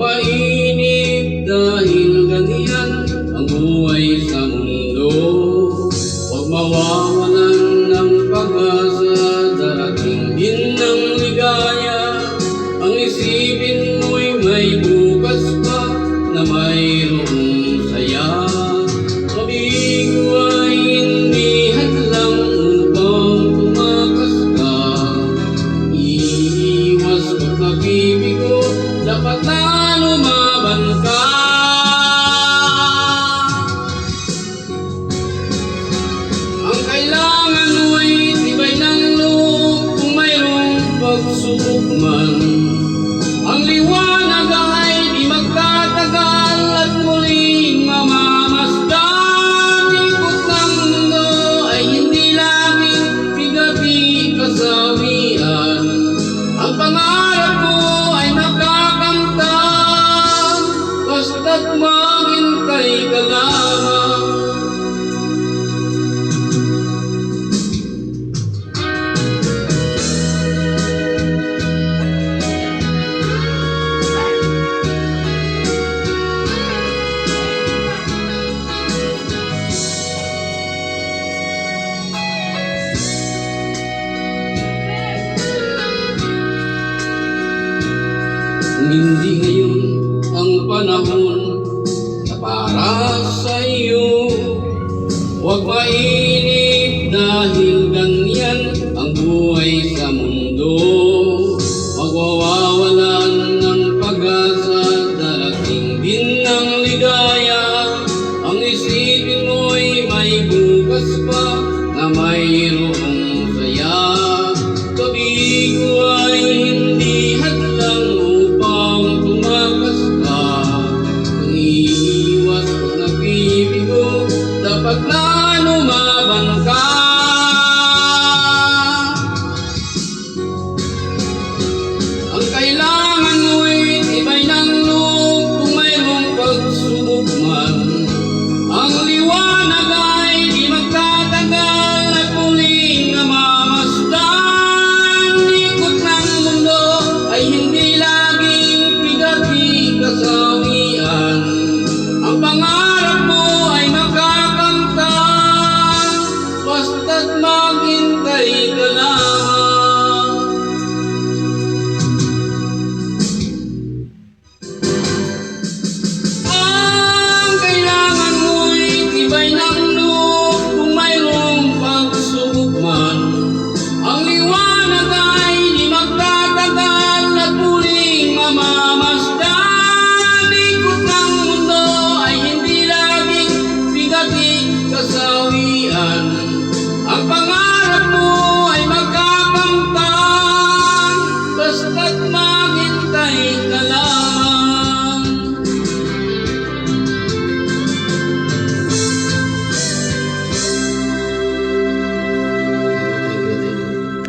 Mainit dahil ganyan ang buhay sa mundo. Huwag mawawalan ng pag-asa, darating din ng ligaya. Ang isipin mo'y may bukas pa na mayroong saya. Pag-ibig ay hindi hadlang upang tumakas ka. Iiwas ang pag-ibig ko, dapat na lumaban ka. Ang kailangan mo'y tibay ng loob kung mayroong pagsubok man. Ang liwanag ay di magtatagal at muling mamamasdan. Ikot ng mundo ay hindi laging bigabi kasawian. Ang pangarap mo ay nakakamtan, basta't maghintay ka lamang. Kung hindi ngayon ang panahon na para sa iyo, huwag